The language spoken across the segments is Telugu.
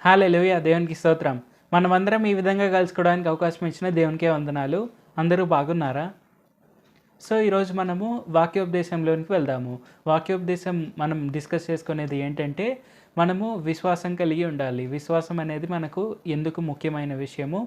హల్లెలూయా! దేవునికి స్తోత్రం. మనమందరం ఈ విధంగా కలుసుకోవడానికి అవకాశం ఇచ్చిన దేవునికే వందనాలు. అందరూ బాగున్నారా? సో, ఈరోజు మనము వాక్యోపదేశంలోనికి వెళ్దాము. వాక్యోపదేశం మనం డిస్కస్ చేసుకునేది ఏంటంటే, మనము విశ్వాసం కలిగి ఉండాలి. విశ్వాసం అనేది మనకు ఎందుకు ముఖ్యమైన విషయము,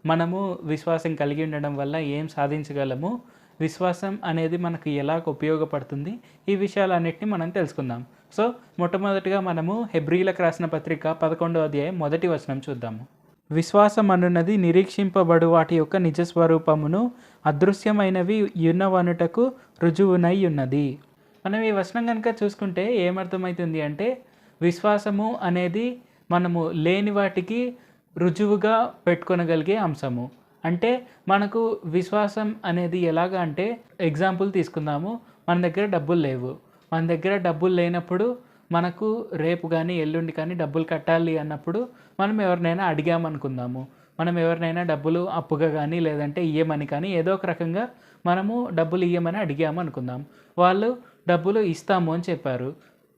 మనము విశ్వాసం కలిగి ఉండడం వల్ల ఏం సాధించగలము, విశ్వాసం అనేది మనకు ఎలాగ ఉపయోగపడుతుంది, ఈ విషయాలన్నిటిని మనం తెలుసుకుందాం. సో, మొట్టమొదటిగా మనము హెబ్రీలకు రాసిన పత్రిక 11వ అధ్యాయం 1వ వచనం చూద్దాము. విశ్వాసం అనున్నది నిరీక్షింపబడు వాటి యొక్క నిజస్వరూపమును అదృశ్యమైనవి యున్నవనుటకు రుజువునై ఉన్నది. మనం ఈ వచనం కనుక చూసుకుంటే ఏమర్థమవుతుంది అంటే, విశ్వాసము అనేది మనము లేని వాటికి రుజువుగా పెట్టుకొనగలిగే అంశము. అంటే మనకు విశ్వాసం అనేది ఎలాగా అంటే, ఎగ్జాంపుల్ తీసుకుందాము. మన దగ్గర డబ్బులు లేవు. మన దగ్గర డబ్బులు లేనప్పుడు మనకు రేపు కానీ ఎల్లుండి కానీ డబ్బులు కట్టాలి అన్నప్పుడు మనం ఎవరినైనా అడిగామనుకుందాము. మనం ఎవరినైనా డబ్బులు అప్పుగా కానీ లేదంటే ఇయ్యమని కానీ ఏదో ఒక రకంగా మనము డబ్బులు ఇయ్యమని అడిగాము అనుకుందాం. వాళ్ళు డబ్బులు ఇస్తాము అని చెప్పారు.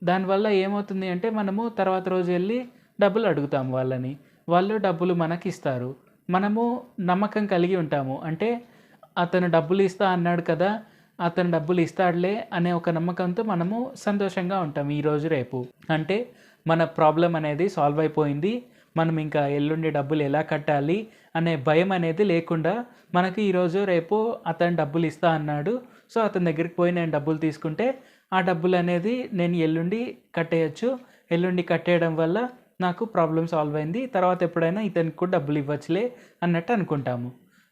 దానివల్ల ఏమవుతుంది అంటే, మనము తర్వాత రోజు వెళ్ళి డబ్బులు అడుగుతాము వాళ్ళని. వాళ్ళు డబ్బులు మనకిస్తారు. మనము నమ్మకం కలిగి ఉంటాము. అంటే అతను డబ్బులు ఇస్తా అన్నాడు కదా, అతను డబ్బులు ఇస్తాడులే అనే ఒక నమ్మకంతో మనము సంతోషంగా ఉంటాం ఈరోజు రేపు. అంటే మన ప్రాబ్లం అనేది సాల్వ్ అయిపోయింది. మనం ఇంకా ఎల్లుండి డబ్బులు ఎలా కట్టాలి అనే భయం అనేది లేకుండా మనకి ఈరోజు రేపు అతను డబ్బులు ఇస్తా అన్నాడు. సో, అతని దగ్గరికి పోయి నేను డబ్బులు తీసుకుంటే ఆ డబ్బులు అనేది నేను ఎల్లుండి కట్టేయచ్చు. ఎల్లుండి కట్టేయడం వల్ల నాకు ప్రాబ్లం సాల్వ్ అయింది. తర్వాత ఎప్పుడైనా ఇతనికి కూడా డబ్బులు ఇవ్వచ్చులే అన్నట్టు అనుకుంటాము.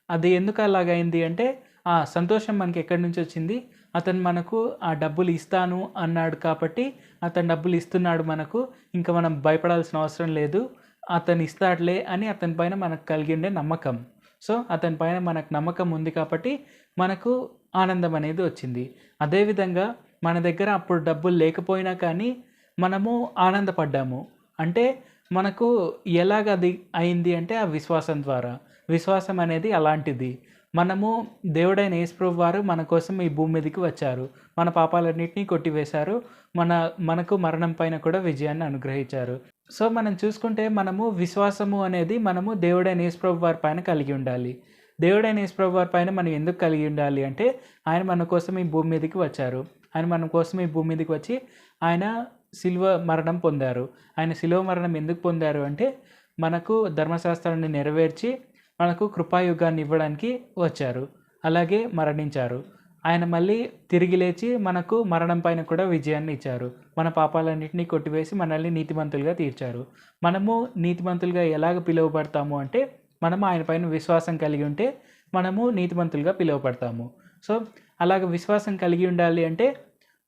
అది ఎందుకు అలాగైంది అంటే, ఆ సంతోషం మనకి ఎక్కడి నుంచి వచ్చింది? అతను మనకు ఆ డబ్బులు ఇస్తాను అన్నాడు కాబట్టి అతను డబ్బులు ఇస్తున్నాడు మనకు. ఇంకా మనం భయపడాల్సిన అవసరం లేదు. అతను ఇస్తాడులే అని అతని పైన మనకు కలిగి ఉండే నమ్మకం. సో, అతని పైన మనకు నమ్మకం ఉంది కాబట్టి మనకు ఆనందం అనేది వచ్చింది. అదేవిధంగా మన దగ్గర అప్పుడు డబ్బులు లేకపోయినా కానీ మనము ఆనందపడ్డాము. అంటే మనకు ఎలాగ అది అయింది అంటే ఆ విశ్వాసం ద్వారా. విశ్వాసం అనేది అలాంటిది. మనము దేవుడైన యేసుప్రభు వారు మన కోసం ఈ భూమి మీదకి వచ్చారు. మన పాపాలన్నిటినీ కొట్టివేశారు. మనకు మరణం పైన కూడా విజయాన్ని అనుగ్రహించారు. సో, మనం చూసుకుంటే మనము విశ్వాసము అనేది మనము దేవుడైన యేసుప్రభు వారి పైన కలిగి ఉండాలి. దేవుడైన యేసుప్రభు వారి పైన మనం ఎందుకు కలిగి ఉండాలి అంటే, ఆయన మన కోసం ఈ భూమి మీదకి వచ్చారు. ఆయన మన కోసం ఈ భూమి మీదకి వచ్చి ఆయన శిలువ మరణం పొందారు. ఆయన శిలువ మరణం ఎందుకు పొందారు అంటే, మనకు ధర్మశాస్త్రాన్ని నెరవేర్చి మనకు కృపాయుగాన్ని ఇవ్వడానికి వచ్చారు. అలాగే మరణించారు. ఆయన మళ్ళీ తిరిగి లేచి మనకు మరణం పైన కూడా విజయాన్ని ఇచ్చారు. మన పాపాలన్నింటినీ కొట్టివేసి మనల్ని నీతిమంతులుగా తీర్చారు. మనము నీతిమంతులుగా ఎలాగ పిలువబడతాము అంటే, మనము ఆయన పైన విశ్వాసం కలిగి ఉంటే మనము నీతిమంతులుగా పిలువబడతాము. సో, అలాగ విశ్వాసం కలిగి ఉండాలి అంటే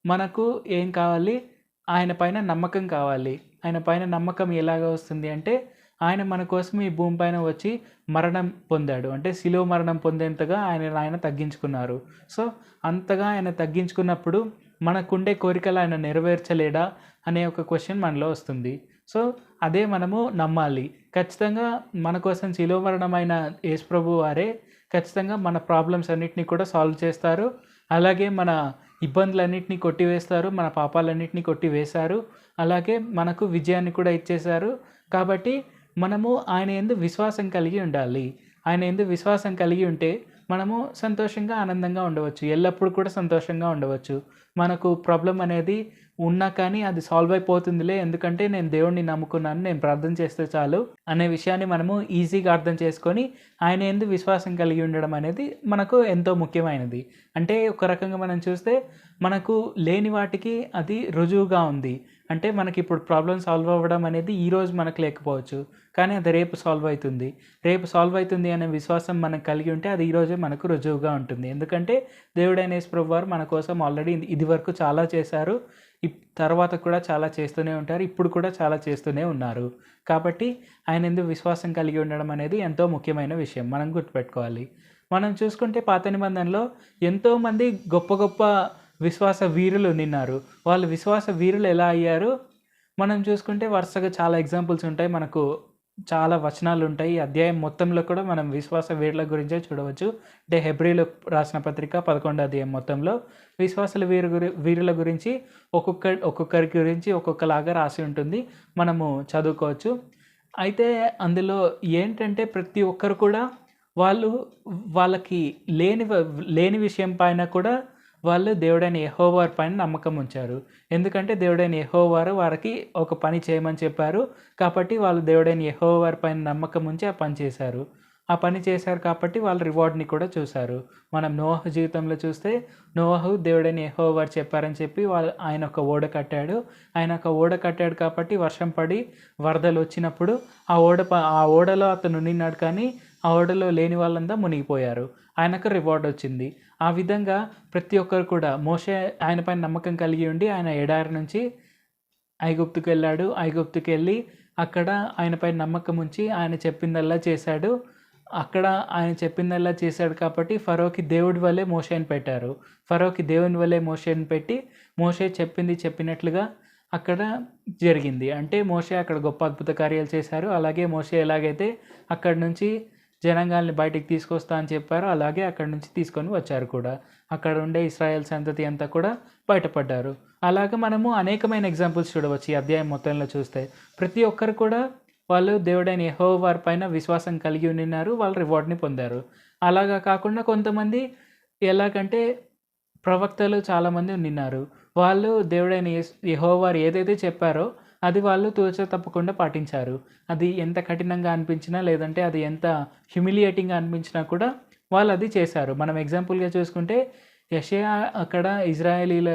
మనకు ఏం కావాలి? ఆయన పైన నమ్మకం కావాలి. ఆయన పైన నమ్మకం ఎలాగ వస్తుంది అంటే, ఆయన మన కోసం ఈ భూమి పైన వచ్చి మరణం పొందాడు. అంటే శిలువ మరణం పొందేంతగా ఆయన తగ్గించుకున్నారు. సో, అంతగా ఆయన తగ్గించుకున్నప్పుడు మనకుండే కోరికలు ఆయన నెరవేర్చలేడా అనే ఒక క్వశ్చన్ మనలో వస్తుంది. సో, అదే మనము నమ్మాలి. ఖచ్చితంగా మన కోసం శిలువ మరణమైన యేసుప్రభు వారే ఖచ్చితంగా మన ప్రాబ్లమ్స్ అన్నిటిని కూడా సాల్వ్ చేస్తారు. అలాగే మన ఇబ్బందులన్నిటిని కొట్టివేస్తారు. మన పాపాలన్నిటిని కొట్టివేశారు. అలాగే మనకు విజయాన్ని కూడా ఇచ్చేశారు. కాబట్టి మనము ఆయన యందు విశ్వాసం కలిగి ఉండాలి. ఆయన యందు విశ్వాసం కలిగి ఉంటే మనము సంతోషంగా, ఆనందంగా ఉండవచ్చు. ఎల్లప్పుడూ కూడా సంతోషంగా ఉండవచ్చు. మనకు ప్రాబ్లం అనేది ఉన్నా కానీ అది సాల్వ్ అయిపోతుందిలే, ఎందుకంటే నేను దేవుడిని నమ్ముకున్నాను, నేను ప్రార్థన చేస్తే చాలు అనే విషయాన్ని మనము ఈజీగా అర్థం చేసుకొని ఆయన యందు విశ్వాసం కలిగి ఉండడం అనేది మనకు ఎంతో ముఖ్యమైనది. అంటే ఒక రకంగా మనం చూస్తే మనకు లేని వాటికి అది రుజువుగా ఉంది. అంటే మనకి ఇప్పుడు ప్రాబ్లం సాల్వ్ అవ్వడం అనేది ఈరోజు మనకు లేకపోవచ్చు, కానీ అది రేపు సాల్వ్ అవుతుంది. రేపు సాల్వ్ అవుతుంది అనే విశ్వాసం మనకు కలిగి ఉంటే అది ఈరోజే మనకు రుజువుగా ఉంటుంది. ఎందుకంటే దేవుడైన యేసుప్రభు వారు మన కోసం ఆల్రెడీ ఇదివరకు చాలా చేశారు. తర్వాత కూడా చాలా చేస్తూనే ఉంటారు. ఇప్పుడు కూడా చాలా చేస్తూనే ఉన్నారు. కాబట్టి ఆయన యందు విశ్వాసం కలిగి ఉండడం అనేది ఎంతో ముఖ్యమైన విషయం. మనం గుర్తుపెట్టుకోవాలి. మనం చూసుకుంటే పాత నిబంధనలో ఎంతోమంది గొప్ప గొప్ప విశ్వాస వీరులు ఉన్నారు. వాళ్ళు విశ్వాస వీరులు ఎలా అయ్యారు? మనం చూసుకుంటే వరుసగా చాలా ఎగ్జాంపుల్స్ ఉంటాయి. మనకు చాలా వచనాలు ఉంటాయి. ఈ అధ్యాయం మొత్తంలో కూడా మనం విశ్వాస వీరుల గురించే చూడవచ్చు. అంటే హెబ్రీలకు రాసిన పత్రిక 11వ అధ్యాయం మొత్తంలో విశ్వాసుల వీరుల గురించి ఒక్కొక్కరి గురించి ఒక్కొక్కలాగా రాసి ఉంటుంది. మనము చదువుకోవచ్చు. అయితే అందులో ఏంటంటే ప్రతి ఒక్కరు కూడా వాళ్ళు వాళ్ళకి లేని విషయం పైన కూడా వాళ్ళు దేవుడైన యెహోవా పైన నమ్మకం ఉంచారు. ఎందుకంటే దేవుడైన యెహోవా వారికి ఒక పని చేయమని చెప్పారు. కాబట్టి వాళ్ళు దేవుడైన యెహోవా పైన నమ్మకం ఉంచి ఆ పని చేశారు. ఆ పని చేశారు కాబట్టి వాళ్ళు రివార్డ్‌ని కూడా చూసారు. మనం నోవహు జీవితంలో చూస్తే నోవహు దేవుడైన యెహోవా చెప్పారని చెప్పి ఆయన ఒక ఓడ కట్టాడు. ఆయన ఒక ఓడ కట్టాడు కాబట్టి వర్షం పడి వరదలొచ్చినప్పుడు ఆ ఓడలో అతను ఉండినాడు కానీ ఆ ఓడలో లేని వాళ్ళంతా మునిగిపోయారు. ఆయనకు రివార్డ్ వచ్చింది. ఆ విధంగా ప్రతి ఒక్కరు కూడా మోషే ఆయన పైన నమ్మకం కలిగి ఉండి ఆయన ఎడారి నుంచి ఐగుప్తుకెళ్ళాడు. ఐగుప్తుకెళ్ళి అక్కడ ఆయన పైన నమ్మకం ఉంచి ఆయన చెప్పిందల్లా చేశాడు. అక్కడ ఆయన చెప్పిందల్లా చేశాడు కాబట్టి ఫరోకి దేవుడి వలె మోషేని పెట్టారు. ఫరోకి దేవుని వలె మోషేని పెట్టి మోషే చెప్పింది చెప్పినట్లుగా అక్కడ జరిగింది. అంటే మోషే అక్కడ గొప్ప అద్భుత కార్యాలు చేశారు. అలాగే మోషే ఎలాగైతే అక్కడి నుంచి జనాంగాల్ని బయటికి తీసుకొస్తా అని చెప్పారో అలాగే అక్కడి నుంచి తీసుకొని వచ్చారు కూడా. అక్కడ ఉండే ఇశ్రాయేల్ సంతతి అంతా కూడా బయటపడ్డారు. అలాగే మనము అనేకమైన ఎగ్జాంపుల్స్ చూడవచ్చు ఈ అధ్యాయం మొత్తంలో చూస్తే. ప్రతి ఒక్కరు కూడా వాళ్ళు దేవుడైన యెహోవా పైన విశ్వాసం కలిగి ఉన్నారు. వాళ్ళు రివార్డ్‌ని పొందారు. అలాగా కాకుండా కొంతమంది ఎలాగంటే ప్రవక్తలు చాలామంది ఉన్నారు. వాళ్ళు దేవుడైన యెహోవా ఏదైతే చెప్పారో అది వాళ్ళు తూచ తప్పకుండా పాటించారు. అది ఎంత కఠినంగా అనిపించినా లేదంటే అది ఎంత హ్యూమిలియేటింగ్‌గా అనిపించినా కూడా వాళ్ళు అది చేశారు. మనం ఎగ్జాంపుల్‌గా చూసుకుంటే యెషయా అక్కడ ఇజ్రాయేలీల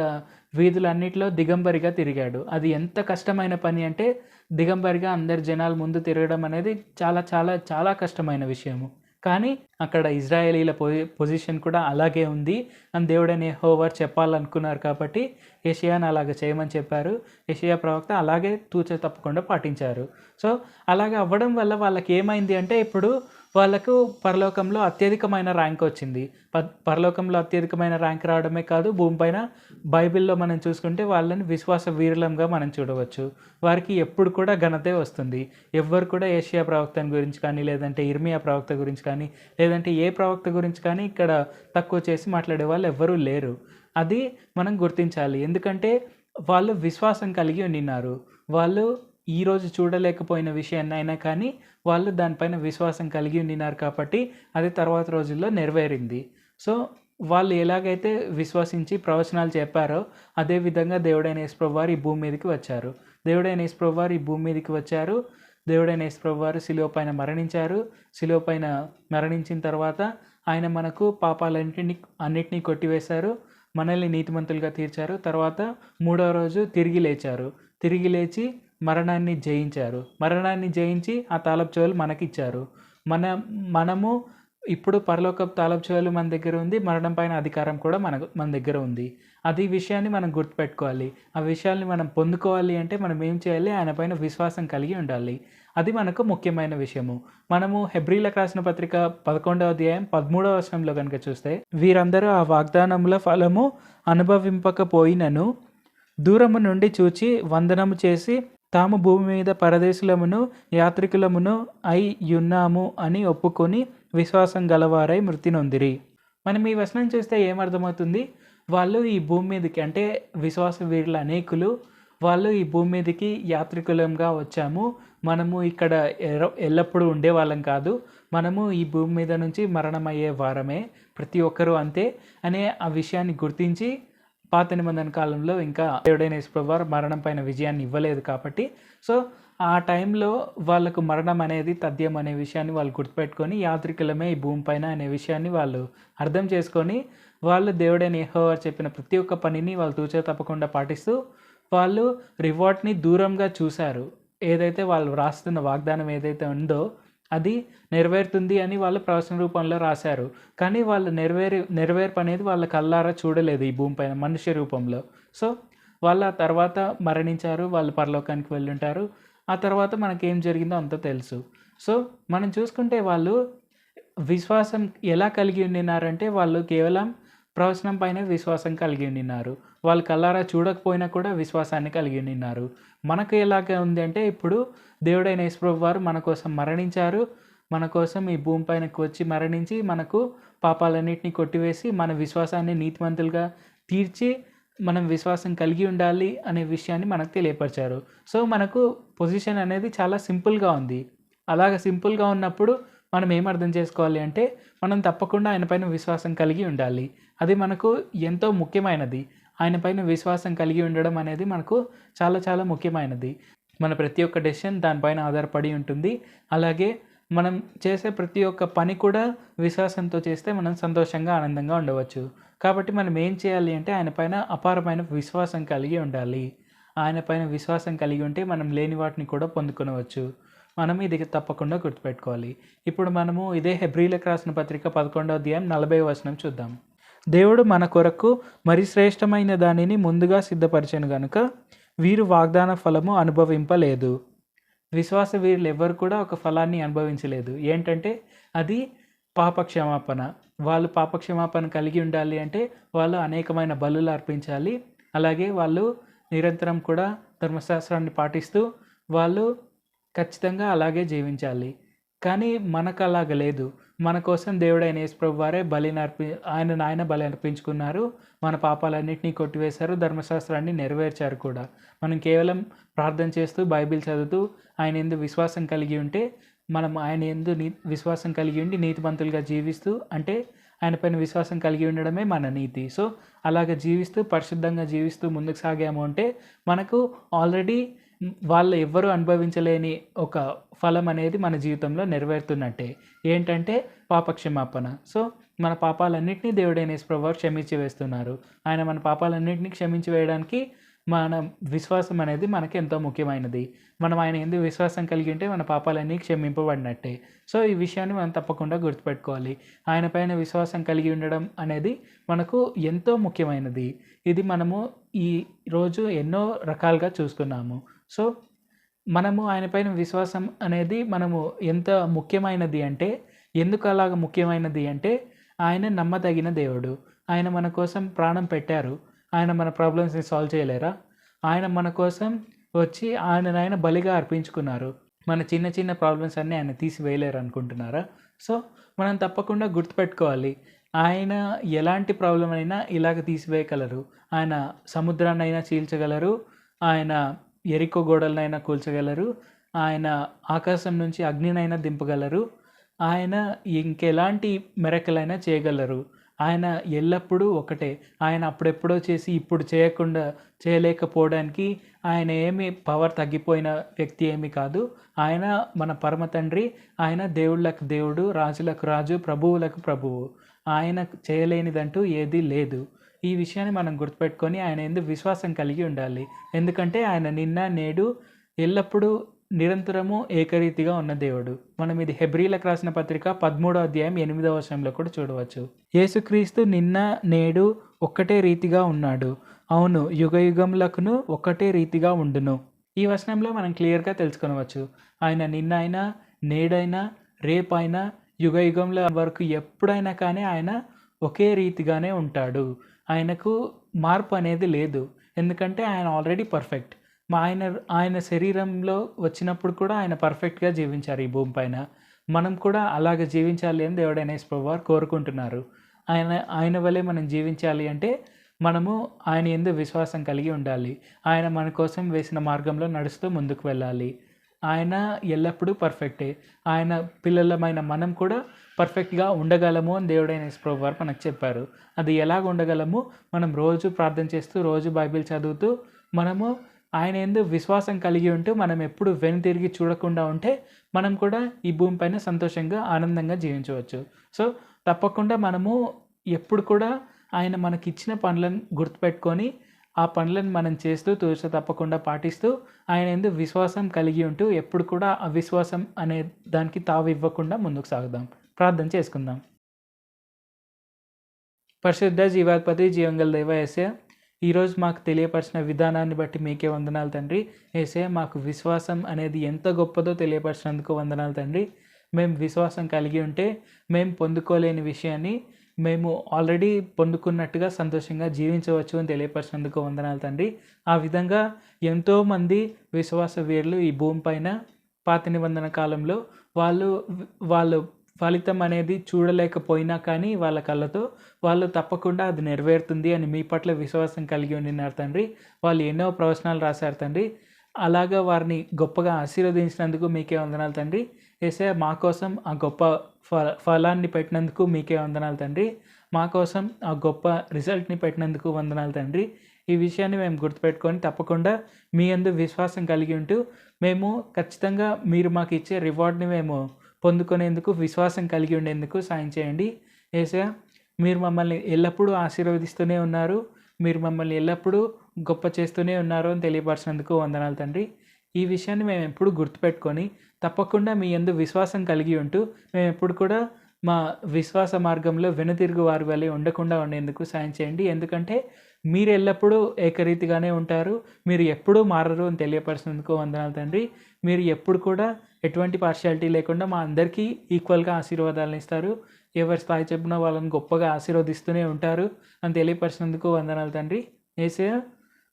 వీధులన్నిటిలో దిగంబరిగా తిరిగాడు. అది ఎంత కష్టమైన పని అంటే దిగంబరిగా అందరి జనాల ముందు తిరగడం అనేది చాలా చాలా చాలా కష్టమైన విషయము. కానీ అక్కడ ఇజ్రాయేలీల పొజిషన్ కూడా అలాగే ఉంది అని దేవుడైన యెహోవా చెప్పాలనుకున్నారు కాబట్టి యెషయాను అలాగ చేయమని చెప్పారు. యెషయా ప్రవక్త అలాగే తూచ తప్పకుండా పాటించారు. సో అలాగ అవ్వడం వల్ల వాళ్ళకి ఏమైంది అంటే ఇప్పుడు వాళ్ళకు పరలోకంలో అత్యధికమైన ర్యాంక్ వచ్చింది. పరలోకంలో అత్యధికమైన ర్యాంక్ రావడమే కాదు, భూమిపైన బైబిల్‌లో మనం చూసుకుంటే వాళ్ళని విశ్వాస వీరులంగా మనం చూడవచ్చు. వారికి ఎప్పుడు కూడా ఘనతే వస్తుంది. ఎవ్వరు కూడా యెషయా ప్రవక్తని గురించి కానీ, లేదంటే ఇర్మియా ప్రవక్త గురించి కానీ, లేదంటే ఏ ప్రవక్త గురించి కానీ ఇక్కడ తక్కువ చేసి మాట్లాడే వాళ్ళు ఎవ్వరూ లేరు. అది మనం గుర్తించాలి. ఎందుకంటే వాళ్ళు విశ్వాసం కలిగి ఉండినారు. వాళ్ళు ఈరోజు చూడలేకపోయిన విషయాన్ని అయినా కానీ వాళ్ళు దానిపైన విశ్వాసం కలిగి ఉండినారు కాబట్టి అది తర్వాత రోజుల్లో నెరవేరింది. సో వాళ్ళు ఎలాగైతే విశ్వసించి ప్రవచనాలు చెప్పారో అదే విధంగా దేవుడైన యేసుప్రభువారు ఈ భూమి మీదకి వచ్చారు. దేవుడైన యేసుప్రభువారు ఈ భూమి మీదకి వచ్చారు. దేవుడైన యేసుప్రభువారు శిలువ పైన మరణించారు. శిలువ పైన మరణించిన తర్వాత ఆయన మనకు అన్నిటినీ కొట్టివేశారు. మనల్ని నీతిమంతులుగా తీర్చారు. తర్వాత మూడవ రోజు తిరిగి లేచారు. తిరిగి లేచి మరణాన్ని జయించారు. మరణాన్ని జయించి ఆ తాళపు చెవులు మనకిచ్చారు. మనము ఇప్పుడు పరలోకపు తాళపు చెవులు మన దగ్గర ఉంది. మరణం పైన అధికారం కూడా మన దగ్గర ఉంది. అది విషయాన్ని మనం గుర్తుపెట్టుకోవాలి. ఆ విషయాల్ని మనం పొందుకోవాలి అంటే మనం ఏం చేయాలి? ఆయన పైన విశ్వాసం కలిగి ఉండాలి. అది మనకు ముఖ్యమైన విషయము. మనము హెబ్రీలకు రాసిన పత్రిక 11వ అధ్యాయం 13వ వచనంలో కనుక చూస్తే వీరందరూ ఆ వాగ్దానముల ఫలము అనుభవింపకపోయినను దూరము నుండి చూచి వందనము చేసి తాము భూమి మీద పరదేశులమును యాత్రికులమును అయి యున్నాము అని ఒప్పుకొని విశ్వాసం గలవారై మృతి నొందిరి. మనం ఈ వచనం చూస్తే ఏమర్థమవుతుంది? వాళ్ళు ఈ భూమి మీదకి అంటే విశ్వాస వీరుల అనేకులు వాళ్ళు ఈ భూమి మీదకి యాత్రికులంగా వచ్చాము. మనము ఇక్కడ ఎల్లప్పుడూ ఉండేవాళ్ళం కాదు. మనము ఈ భూమి మీద నుంచి మరణమయ్యే వారమే. ప్రతి ఒక్కరూ అంతే అనే ఆ విషయాన్ని గుర్తించి పాత నిబంధన కాలంలో ఇంకా దేవుడైన యేసుప్రభువారు మరణం పైన విజయాన్ని ఇవ్వలేదు కాబట్టి సో ఆ టైంలో వాళ్ళకు మరణం అనేది తథ్యం అనే విషయాన్ని వాళ్ళు గుర్తుపెట్టుకొని యాత్రికులమే ఈ భూమి పైన అనే విషయాన్ని వాళ్ళు అర్థం చేసుకొని వాళ్ళు దేవుడైన యెహోవా చెప్పిన ప్రతి ఒక్క పనిని వాళ్ళు తూచా తప్పకుండా పాటిస్తూ వాళ్ళు రివార్డ్ని దూరంగా చూశారు. ఏదైతే వాళ్ళు రాస్తున్న వాగ్దానం ఏదైతే ఉందో అది నెరవేరుతుంది అని వాళ్ళు ప్రవచన రూపంలో రాశారు. కానీ వాళ్ళు నెరవేర్పు అనేది వాళ్ళ కళ్ళారా చూడలేదు ఈ భూమిపైన మనుష్య రూపంలో. సో వాళ్ళ తర్వాత మరణించారు. వాళ్ళు పరలోకానికి వెళ్ళుంటారు. ఆ తర్వాత మనకేం జరిగిందో అంతా తెలుసు. సో మనం చూసుకుంటే వాళ్ళు విశ్వాసం ఎలా కలిగి ఉండినారంటే వాళ్ళు కేవలం ప్రవచనం పైన విశ్వాసం కలిగి ఉండినారు. వాళ్ళు కళ్ళారా చూడకపోయినా కూడా విశ్వాసాన్ని కలిగి ఉండినారు. మనకు ఎలాగ ఉంది అంటే ఇప్పుడు దేవుడైన యేసుప్రభువారు మన కోసం మరణించారు. మన కోసం ఈ భూమి పైనకు వచ్చి మరణించి మనకు పాపాలన్నింటినీ కొట్టివేసి మన విశ్వాసాన్ని నీతిమంతులుగా తీర్చి మనం విశ్వాసం కలిగి ఉండాలి అనే విషయాన్ని మనకు తెలియపరిచారు. సో, మనకు పొజిషన్ అనేది చాలా సింపుల్‌గా ఉంది. అలాగ సింపుల్‌గా ఉన్నప్పుడు మనం ఏం అర్థం చేసుకోవాలి అంటే, మనం తప్పకుండా ఆయన పైన విశ్వాసం కలిగి ఉండాలి. అది మనకు ఎంతో ముఖ్యమైనది. ఆయన పైన విశ్వాసం కలిగి ఉండడం అనేది మనకు చాలా చాలా ముఖ్యమైనది. మన ప్రతి ఒక్క డెసిషన్ దానిపైన ఆధారపడి ఉంటుంది. అలాగే మనం చేసే ప్రతి ఒక్క పని కూడా విశ్వాసంతో చేస్తే మనం సంతోషంగా, ఆనందంగా ఉండవచ్చు. కాబట్టి మనం ఏం చేయాలి అంటే ఆయన పైన అపారమైన విశ్వాసం కలిగి ఉండాలి. ఆయన పైన విశ్వాసం కలిగి ఉంటే మనం లేని వాటిని కూడా పొందుకొనవచ్చు. మనం ఇది తప్పకుండా గుర్తుపెట్టుకోవాలి. ఇప్పుడు మనము ఇదే హెబ్రీయులకు రాసిన పత్రిక 11వ అధ్యాయం 40వ వచనం చూద్దాం. దేవుడు మన కొరకు మరి శ్రేష్టమైన దానిని ముందుగా సిద్ధపరిచెను గనుక వీరు వాగ్దాన ఫలము అనుభవింపలేదు. విశ్వాస వీరులు ఎవ్వరు కూడా ఒక ఫలాన్ని అనుభవించలేదు. ఏంటంటే అది పాపక్షమాపణ. వాళ్ళు పాపక్షమాపణ కలిగి ఉండాలి అంటే వాళ్ళు అనేకమైన బలులు అర్పించాలి. అలాగే వాళ్ళు నిరంతరం కూడా ధర్మశాస్త్రాన్ని పాటిస్తూ వాళ్ళు ఖచ్చితంగా అలాగే జీవించాలి. కానీ మనకు అలాగ లేదు. మన కోసం దేవుడైన యేసు ప్రభువారే ఆయన బలి అర్పించుకున్నారు. మన పాపాలన్నిటినీ కొట్టివేశారు. ధర్మశాస్త్రాన్ని నెరవేర్చారు కూడా. మనం కేవలం ప్రార్థన చేస్తూ, బైబిల్ చదువుతూ, ఆయన యందు విశ్వాసం కలిగి ఉంటే, మనం ఆయన యందు విశ్వాసం కలిగి ఉండి నీతిమంతులుగా జీవిస్తూ, అంటే ఆయన పైన విశ్వాసం కలిగి ఉండడమే మన నీతి. సో, అలాగ జీవిస్తూ, పరిశుద్ధంగా జీవిస్తూ ముందుకు సాగాము అంటే, మనకు ఆల్రెడీ వాళ్ళు ఎవ్వరూ అనుభవించలేని ఒక ఫలం అనేది మన జీవితంలో నెరవేరుతున్నట్టే. ఏంటంటే పాపక్షమాపణ. సో, మన పాపాలన్నిటినీ దేవుడైన యేసు ప్రభువారు క్షమించి వేస్తున్నారు. ఆయన మన పాపాలన్నిటినీ క్షమించి వేయడానికి మన విశ్వాసం అనేది మనకి ఎంతో ముఖ్యమైనది. మనం ఆయన యందు విశ్వాసం కలిగి ఉంటే మన పాపాలన్నీ క్షమింపబడినట్టే. సో, ఈ విషయాన్ని మనం తప్పకుండా గుర్తుపెట్టుకోవాలి. ఆయన పైన విశ్వాసం కలిగి ఉండడం అనేది మనకు ఎంతో ముఖ్యమైనది. ఇది మనము ఈ రోజు ఎన్నో రకాలుగా చూసుకున్నాము. సో, మనము ఆయన పైన విశ్వాసం అనేది మనము ఎంత ముఖ్యమైనది అంటే, ఎందుకు అలాగ ముఖ్యమైనది అంటే, ఆయన నమ్మదగిన దేవుడు. ఆయన మన కోసం ప్రాణం పెట్టారు. ఆయన మన ప్రాబ్లమ్స్‌ని సాల్వ్ చేయలేరా? ఆయన మన కోసం వచ్చి ఆయన బలిగా అర్పించుకున్నారు. మన చిన్న చిన్న ప్రాబ్లమ్స్ అన్నీ ఆయన తీసివేయలేరు అనుకుంటున్నారా? సో, మనం తప్పకుండా గుర్తుపెట్టుకోవాలి. ఆయన ఎలాంటి ప్రాబ్లమ్ అయినా ఇలాగ తీసివేయగలరు. ఆయన సముద్రాన్నైనా చీల్చగలరు. ఆయన ఎరికో గోడలనైనా కూల్చగలరు. ఆయన ఆకాశం నుంచి అగ్నినైనా దింపగలరు. ఆయన ఇంకెలాంటి మిరకిల్ అయినా చేయగలరు. ఆయన ఎల్లప్పుడూ ఒకటే. ఆయన అప్పుడెప్పుడో చేసి ఇప్పుడు చేయలేకపోవడానికి ఆయన ఏమి పవర్ తగ్గిపోయిన వ్యక్తి ఏమీ కాదు. ఆయన మన పరమ తండ్రి. ఆయన దేవుళ్ళకు దేవుడు, రాజులకు రాజు, ప్రభువులకు ప్రభువు. ఆయన చేయలేనిదంటూ ఏదీ లేదు. ఈ విషయాన్ని మనం గుర్తుపెట్టుకొని ఆయన యందు విశ్వాసం కలిగి ఉండాలి. ఎందుకంటే ఆయన నిన్న, నేడు, ఎల్లప్పుడూ నిరంతరము ఏకరీతిగా ఉన్న దేవుడు. మనం ఇది హెబ్రీయులకు రాసిన పత్రిక 13వ అధ్యాయం 8వ వచనంలో కూడా చూడవచ్చు. యేసుక్రీస్తు నిన్న, నేడు ఒక్కటే రీతిగా ఉన్నాడు. అవును, యుగయుగములకును ఒక్కటే రీతిగా ఉండును. ఈ వచనంలో మనం క్లియర్‌గా తెలుసుకొనవచ్చు. ఆయన నిన్నైనా, నేడైనా, రేపైనా, యుగయుగముల వరకు ఎప్పుడైనా కానీ ఆయన ఒకే రీతిగానే ఉంటాడు. ఆయనకు మార్పు అనేది లేదు. ఎందుకంటే ఆయన ఆల్రెడీ పర్ఫెక్ట్. ఆయన శరీరంలో వచ్చినప్పుడు కూడా ఆయన పర్ఫెక్ట్‌గా జీవించారు ఈ భూమి పైన. మనం కూడా అలాగ జీవించాలి అని దేవుడైన యేసు ప్రభువారు కోరుకుంటున్నారు. ఆయన వలె మనం జీవించాలి అంటే మనము ఆయన యందు విశ్వాసం కలిగి ఉండాలి. ఆయన మన కోసం వేసిన మార్గంలో నడుస్తూ ముందుకు వెళ్ళాలి. ఆయన ఎల్లప్పుడూ పర్ఫెక్టే. ఆయన పిల్లలమైన మనం కూడా పర్ఫెక్ట్‌గా ఉండగలము అని దేవుడైన యేసు ప్రభువారు మనకు చెప్పారు. అది ఎలాగ ఉండగలము? మనం రోజు ప్రార్థన చేస్తూ, రోజు బైబిల్ చదువుతూ, మనము ఆయన యందు విశ్వాసం కలిగి ఉంటూ, మనం ఎప్పుడు వెనుతిరిగి చూడకుండా ఉంటే, మనం కూడా ఈ భూమి పైన సంతోషంగా, ఆనందంగా జీవించవచ్చు. సో, తప్పకుండా మనము ఎప్పుడు కూడా ఆయన మనకిచ్చిన పనులను గుర్తుపెట్టుకొని, ఆ పనులను మనం చేస్తూ తూచ తప్పకుండా పాటిస్తూ, ఆయన యందు విశ్వాసం కలిగి ఉంటూ, ఎప్పుడు కూడా అవిశ్వాసం అనే దానికి తావివ్వకుండా ముందుకు సాగుదాం. ప్రార్థన చేసుకుందాం. పరిశుద్ధ జీవాధిపతి జీవంగల దేవ యేసయ్య, ఈరోజు మాకు తెలియపరిచిన విధానాన్ని బట్టి మీకే వందనాలు తండ్రి. యేసయ్య, మాకు విశ్వాసం అనేది ఎంత గొప్పదో తెలియపరిచినందుకు వందనాలు తండ్రి. మేము విశ్వాసం కలిగి ఉంటే మేము పొందుకోలేని విషయాన్ని మేము ఆల్రెడీ పొందుకున్నట్టుగా సంతోషంగా జీవించవచ్చు అని తెలియపరిచినందుకు వందనాలు తండ్రి. ఆ విధంగా ఎంతోమంది విశ్వాస వీరులు ఈ భూమి పైన పాత నిబంధన కాలంలో వాళ్ళు ఫలితం అనేది చూడలేకపోయినా కానీ వాళ్ళ కళ్ళతో వాళ్ళు తప్పకుండా అది నెరవేరుతుంది అని మీ పట్ల విశ్వాసం కలిగి ఉండినారు తండ్రి. వాళ్ళు ఎన్నో ప్రవచనాలు రాశారు తండ్రి. అలాగా వారిని గొప్పగా ఆశీర్వదించినందుకు మీకే వందనాలు తండ్రి. యేసయ్య మా కోసం ఆ గొప్ప ఫలాన్ని పెట్టినందుకు మీకే వందనాలు తండ్రి. మా కోసం ఆ గొప్ప రిజల్ట్ని పెట్టినందుకు వందనాలు తండ్రి. ఈ విషయాన్ని మేము గుర్తుపెట్టుకొని తప్పకుండా మీ యందు విశ్వాసం కలిగి ఉంటూ మేము ఖచ్చితంగా మీరు మాకు ఇచ్చే రివార్డ్ని మేము పొందుకునేందుకు విశ్వాసం కలిగి ఉండేందుకు సాయం చేయండి. యేసయ్య మీరు మమ్మల్ని ఎల్లప్పుడూ ఆశీర్వదిస్తూనే ఉన్నారు, మీరు మమ్మల్ని ఎల్లప్పుడూ గొప్ప చేస్తూనే ఉన్నారు అని తెలియపరిచినందుకు వందనాలు తండ్రి. ఈ విషయాన్ని మేము ఎప్పుడు గుర్తుపెట్టుకొని తప్పకుండా మీ యందు విశ్వాసం కలిగి ఉంటూ మేము ఎప్పుడు కూడా మా విశ్వాస మార్గంలో వెనుతిరుగు వారి వలె ఉండకుండా ఉండేందుకు సాయం చేయండి. ఎందుకంటే మీరు ఎల్లప్పుడూ ఏకరీతిగానే ఉంటారు, మీరు ఎప్పుడూ మారరు అని తెలియపరిచినందుకు వందనాలు తండ్రి. మీరు ఎప్పుడు కూడా ఎటువంటి పార్షియాలిటీ లేకుండా మా అందరికీ ఈక్వల్గా ఆశీర్వాదాలను ఇస్తారు, ఎవరి స్థాయి చెప్పున వాళ్ళని గొప్పగా ఆశీర్వదిస్తూనే ఉంటారు అని తెలియపరిచినందుకు వందనాలు తండ్రి. యేసయ్య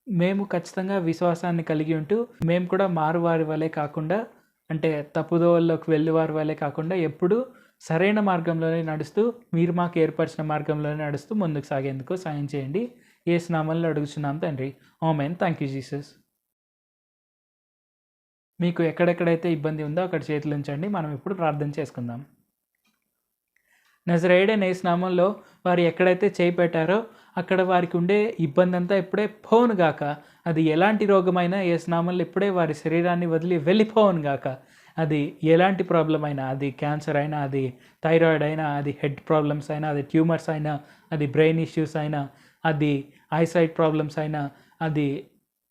మేము ఖచ్చితంగా విశ్వాసాన్ని కలిగి ఉంటూ మేము కూడా మారువారి వలె కాకుండా, అంటే తప్పుదోవల్లోకి వెళ్ళి వారి వలె కాకుండా ఎప్పుడూ సరైన మార్గంలోనే నడుస్తూ మీరు మాకు ఏర్పరిచిన మార్గంలోనే నడుస్తూ ముందుకు సాగేందుకు సాయం చేయండి. యేసు నామములో అడుగుచున్నాం తండ్రి. ఆమేన్. Thank you Jesus. మీకు ఎక్కడెక్కడైతే ఇబ్బంది ఉందో అక్కడ చేతులు ఉంచండి. మనం ఇప్పుడు ప్రార్థన చేసుకుందాం. నజరేయుడైన యేసు నామములో వారు ఎక్కడైతే చేయి పెట్టారో అక్కడ వారికి ఉండే ఇబ్బంది అంతా ఇప్పుడే పోవును గాక. అది ఎలాంటి రోగమైనా యేసు నామములో ఇప్పుడే వారి శరీరాన్ని వదిలి వెళ్ళిపోవును గాక. అది ఎలాంటి ప్రాబ్లం అయినా, అది క్యాన్సర్ అయినా, అది థైరాయిడ్ అయినా, అది హెడ్ ప్రాబ్లమ్స్ అయినా, అది ట్యూమర్స్ అయినా, అది బ్రెయిన్ ఇష్యూస్ అయినా, అది ఐసైట్ ప్రాబ్లమ్స్ అయినా, అది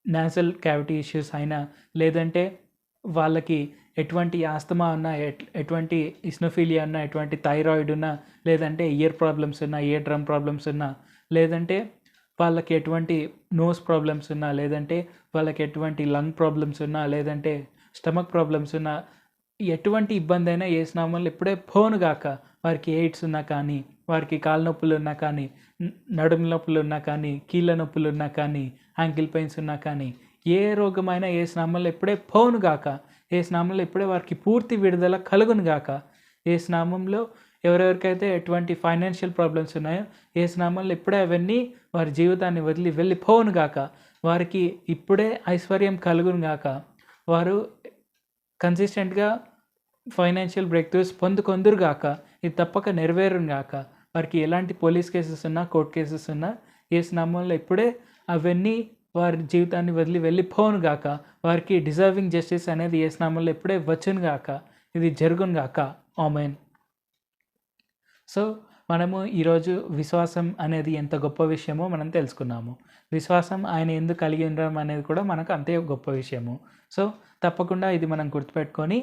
నాసల్ క్యావిటీ ఇష్యూస్ అయినా, లేదంటే వాళ్ళకి ఎటువంటి ఆస్తమా ఉన్నా, ఎటువంటి ఇస్నోఫీలియా ఉన్నా, ఎటువంటి థైరాయిడ్ ఉన్నా, లేదంటే ఇయర్ ప్రాబ్లమ్స్ ఉన్నా, ఇయర్ డ్రమ్ ప్రాబ్లమ్స్ ఉన్నా, లేదంటే వాళ్ళకి ఎటువంటి నోస్ ప్రాబ్లమ్స్ ఉన్నా, లేదంటే వాళ్ళకి ఎటువంటి లంగ్ ప్రాబ్లమ్స్ ఉన్నా, లేదంటే స్టమక్ ప్రాబ్లమ్స్ ఉన్నా, ఎటువంటి ఇబ్బంది అయినా యేసు నామములో ఇప్పుడే పోవును గాక. వారికి ఎయిడ్స్ ఉన్నా కానీ, వారికి కాళ్ళ నొప్పులు ఉన్నా కానీ, నడుము నొప్పులు ఉన్నా కానీ, కీళ్ళ నొప్పులు ఉన్నా కానీ, యాంకిల్ పెయిన్స్ ఉన్నా కానీ, ఏ రోగమైనా యేసు నామములో ఇప్పుడే పోవును గాక. యేసు నామములో ఇప్పుడే వారికి పూర్తి విడుదల కలుగును గాక. యేసు నామములో ఎవరెవరికైతే ఎటువంటి ఫైనాన్షియల్ ప్రాబ్లమ్స్ ఉన్నాయో యేసు నామములో ఇప్పుడే అవన్నీ వారి జీవితాన్ని వదిలి వెళ్ళిపోవును గాక. వారికి ఇప్పుడే ఐశ్వర్యం కలుగును గాక. వారు కన్సిస్టెంట్గా ఫైనాన్షియల్ బ్రేక్ త్రూస్ పొందుకొందురు గాక. ఇది తప్పక నెరవేరును గాక. వారికి ఎలాంటి పోలీస్ కేసెస్ ఉన్నా, కోర్టు కేసెస్ ఉన్నా యేసు నామములో ఇప్పుడే అవన్నీ వారి జీవితాన్ని వదిలి వెళ్ళిపోవును గాక. వారికి డిజర్వింగ్ జస్టిస్ అనేది యేసు నామములో ఇప్పుడే వచ్చును గాక. ఇది జరుగును గాక. ఆమేన్. సో మనము ఈరోజు విశ్వాసం అనేది ఎంత గొప్ప విషయమో మనం తెలుసుకున్నాము. విశ్వాసం ఆయన ఎందుకు కలిగి ఉండడం అనేది కూడా మనకు అంతే గొప్ప విషయము. సో తప్పకుండా ఇది మనం గుర్తుపెట్టుకొని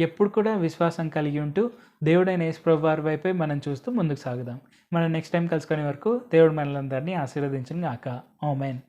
ఎప్పుడు కూడా విశ్వాసం కలిగి ఉంటూ దేవుడైన యేసు ప్రభువు వారి వైపే మనం చూస్తూ ముందుకు సాగుదాం. మనం నెక్స్ట్ టైం కలుసుకునే వరకు దేవుడు మనలందరినీ ఆశీర్వదించును గాక. ఆమేన్.